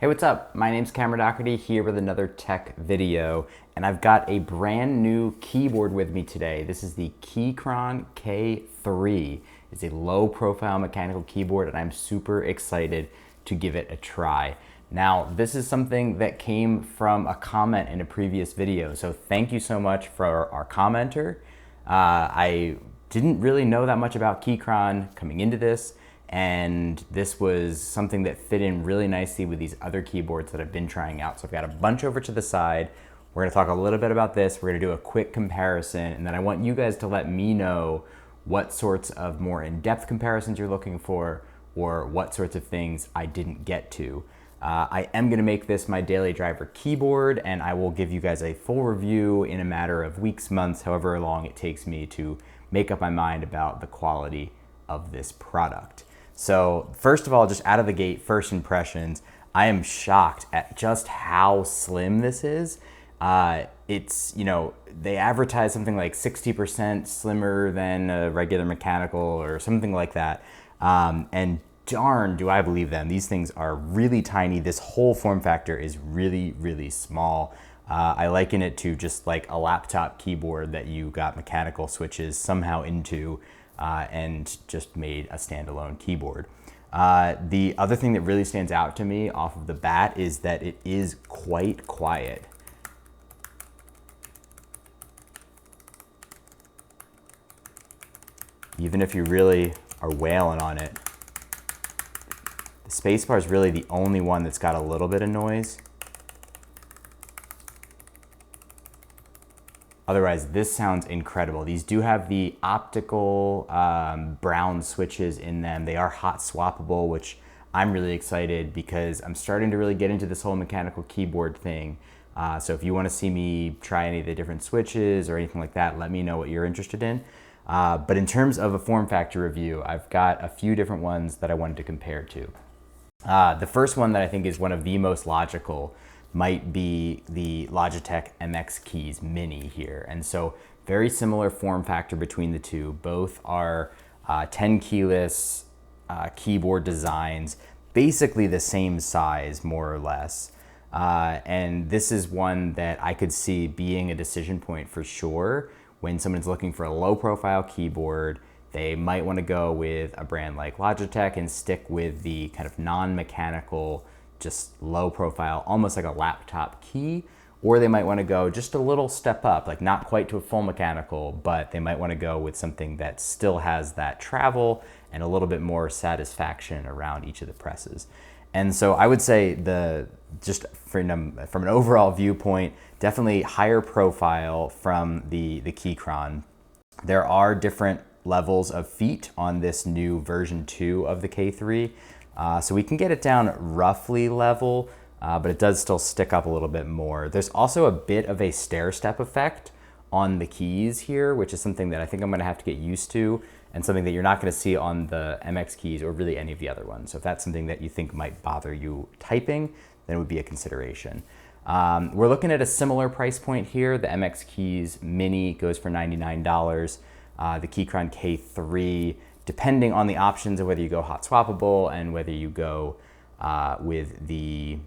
Hey, what's up? My name's Cameron Doherty here with another tech video, and I've got a brand new keyboard with me today. This is the Keychron K3. It's a low profile mechanical keyboard, and I'm super excited to give it a try. Now, this is something that came from a comment in a previous video, so thank you so much for our commenter. I didn't really know that much about Keychron coming into this, and this was something that fit in really nicely with these other keyboards that I've been trying out. So I've got a bunch over to the side. We're gonna talk a little bit about this. We're gonna do a quick comparison, and then I want you guys to let me know what sorts of more in-depth comparisons you're looking for, or what sorts of things I didn't get to. I am gonna make this my daily driver keyboard, and I will give you guys a full review in a matter of weeks, months, however long it takes me to make up my mind about the quality of this product. So first of all, just out of the gate, first impressions, I am shocked at just how slim this is. It's, you know, they advertise something like 60% slimmer than a regular mechanical or something like that. And darn, do I believe them. These things are really tiny. This whole form factor is really, really small. I liken it to just like a laptop keyboard that you got mechanical switches somehow into and just made a standalone keyboard. The other thing that really stands out to me off of the bat is that it is quite quiet. Even if you really are wailing on it. The spacebar is really the only one that's got a little bit of noise. Otherwise, this sounds incredible. These do have the optical brown switches in them. They are hot swappable, which I'm really excited because I'm starting to really get into this whole mechanical keyboard thing. So if you want to see me try any of the different switches or anything like that, let me know what you're interested in. But in terms of a form factor review, I've got a few different ones that I wanted to compare to. The first one that I think is one of the most logical might be the Logitech MX Keys Mini here. And so very similar form factor between the two. Both are 10 keyless keyboard designs, basically the same size, more or less. And this is one that I could see being a decision point for sure. When someone's looking for a low profile keyboard, they might want to go with a brand like Logitech and stick with the kind of non-mechanical, just low profile, almost like a laptop key, or they might want to go just a little step up, like not quite to a full mechanical, but they might want to go with something that still has that travel and a little bit more satisfaction around each of the presses. And so I would say just from an overall viewpoint, definitely higher profile from the Keychron. There are different levels of feet on this new version 2 of the K3. So we can get it down roughly level, but it does still stick up a little bit more. There's also a bit of a stair step effect on the keys here, which is something that I think I'm gonna have to get used to, and something that you're not gonna see on the MX keys or really any of the other ones. So if that's something that you think might bother you typing, then it would be a consideration. We're looking at a similar price point here. The MX Keys Mini goes for $99. The Keychron K3, depending on the options of whether you go hot swappable and whether you go with the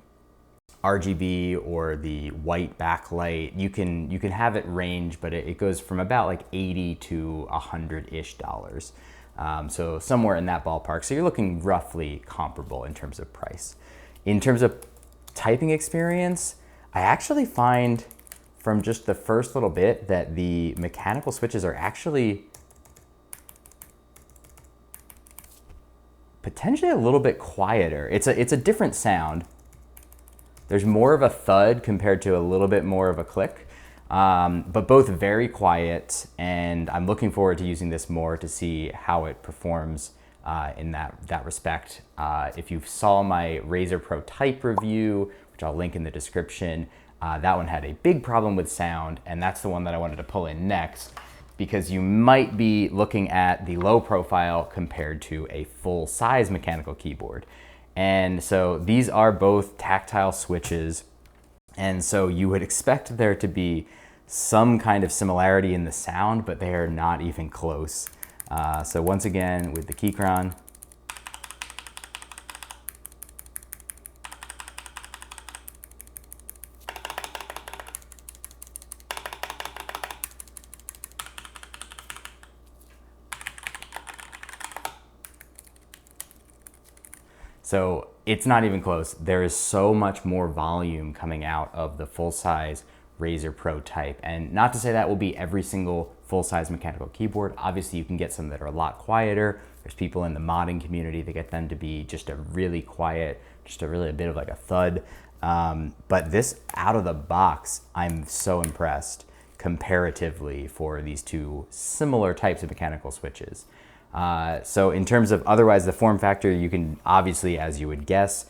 RGB or the white backlight, you can have it range, but it goes from about like $80 to $100-ish. So somewhere in that ballpark. So you're looking roughly comparable in terms of price. In terms of typing experience, I actually find from just the first little bit that the mechanical switches are actually potentially a little bit quieter. It's a different sound. There's more of a thud compared to a little bit more of a click, but both very quiet, and I'm looking forward to using this more to see how it performs in that respect. If you saw my Razer Pro Type review, which I'll link in the description, that one had a big problem with sound, and that's the one that I wanted to pull in next, because you might be looking at the low profile compared to a full size mechanical keyboard. And so these are both tactile switches, and so you would expect there to be some kind of similarity in the sound, but they are not even close. So once again, with the Keychron, So it's not even close. There is so much more volume coming out of the full-size Razer Pro Type. And not to say that will be every single full-size mechanical keyboard. Obviously, you can get some that are a lot quieter. There's people in the modding community that get them to be just a really quiet, just a bit of like a thud. But this out of the box, I'm so impressed comparatively for these two similar types of mechanical switches. So in terms of otherwise the form factor, you can obviously, as you would guess,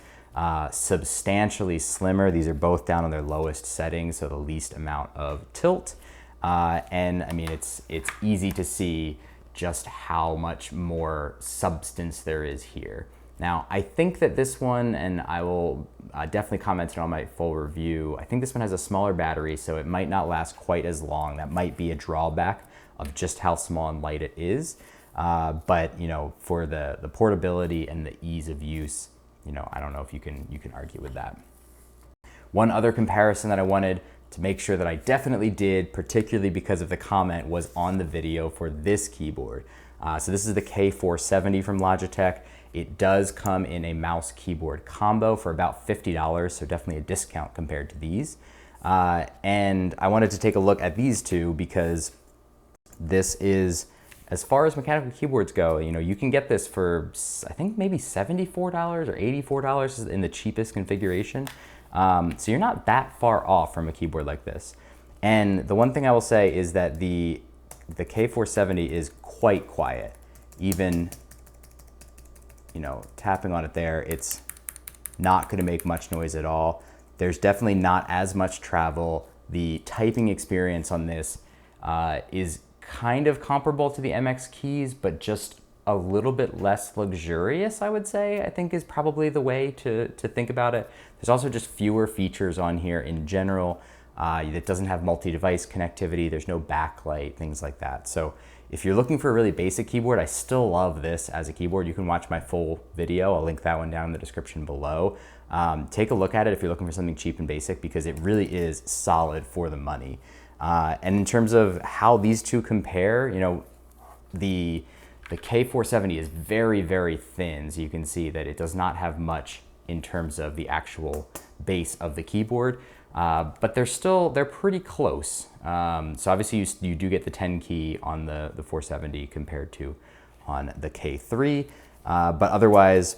substantially slimmer. These are both down on their lowest settings, so the least amount of tilt. And I mean, it's easy to see just how much more substance there is here. Now, I think that this one, and I will definitely comment on my full review, I think this one has a smaller battery, so it might not last quite as long. That might be a drawback of just how small and light it is. But you know, for the portability and the ease of use, you know, I don't know if you can argue with that. One other comparison that I wanted to make sure that I definitely did, particularly because of the comment, was on the video for this keyboard. So this is the K470 from Logitech. It does come in a mouse keyboard combo for about $50, so definitely a discount compared to these. And I wanted to take a look at these two because this is, as far as mechanical keyboards go, you know, you can get this for, I think maybe $74 or $84 in the cheapest configuration. So you're not that far off from a keyboard like this. And the one thing I will say is that the K470 is quite quiet. Even, you know, tapping on it there, it's not going to make much noise at all. There's definitely not as much travel. The typing experience on this is kind of comparable to the MX Keys, but just a little bit less luxurious, I would say, I think is probably the way to think about it. There's also just fewer features on here in general. It doesn't have multi-device connectivity. There's no backlight, things like that. So if you're looking for a really basic keyboard, I still love this as a keyboard. You can watch my full video. I'll link that one down in the description below. Take a look at it if you're looking for something cheap and basic, because it really is solid for the money. And in terms of how these two compare, you know, the K470 is very, very thin. So you can see that it does not have much in terms of the actual base of the keyboard, but they're pretty close. So obviously you do get the 10 key on the 470 compared to on the K3, but otherwise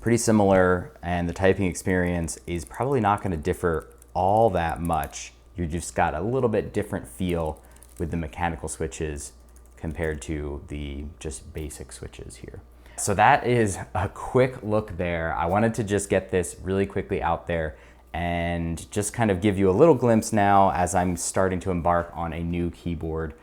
pretty similar, and the typing experience is probably not going to differ all that much. You just got a little bit different feel with the mechanical switches compared to the just basic switches here. So that is a quick look there. I wanted to just get this really quickly out there and just kind of give you a little glimpse now as I'm starting to embark on a new keyboard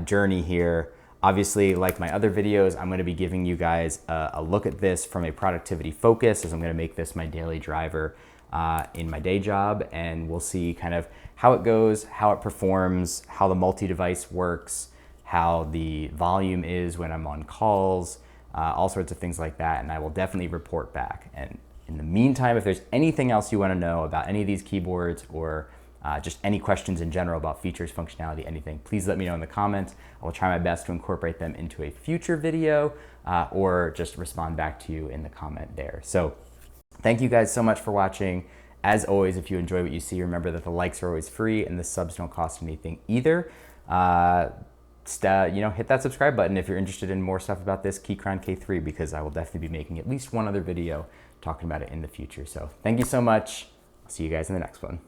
journey here. Obviously, like my other videos, I'm gonna be giving you guys a look at this from a productivity focus, as I'm gonna make this my daily driver in my day job, and we'll see kind of how it goes, how it performs, how the multi-device works, how the volume is when I'm on calls, all sorts of things like that, and I will definitely report back. And in the meantime, if there's anything else you want to know about any of these keyboards, or just any questions in general about features, functionality, anything, please let me know in the comments. I will try my best to incorporate them into a future video, or just respond back to you in the comment there. So thank you guys so much for watching. As always, if you enjoy what you see, remember that the likes are always free and the subs don't cost anything either. You know, hit that subscribe button if you're interested in more stuff about this Keychron K3, because I will definitely be making at least one other video talking about it in the future. So thank you so much. I'll see you guys in the next one.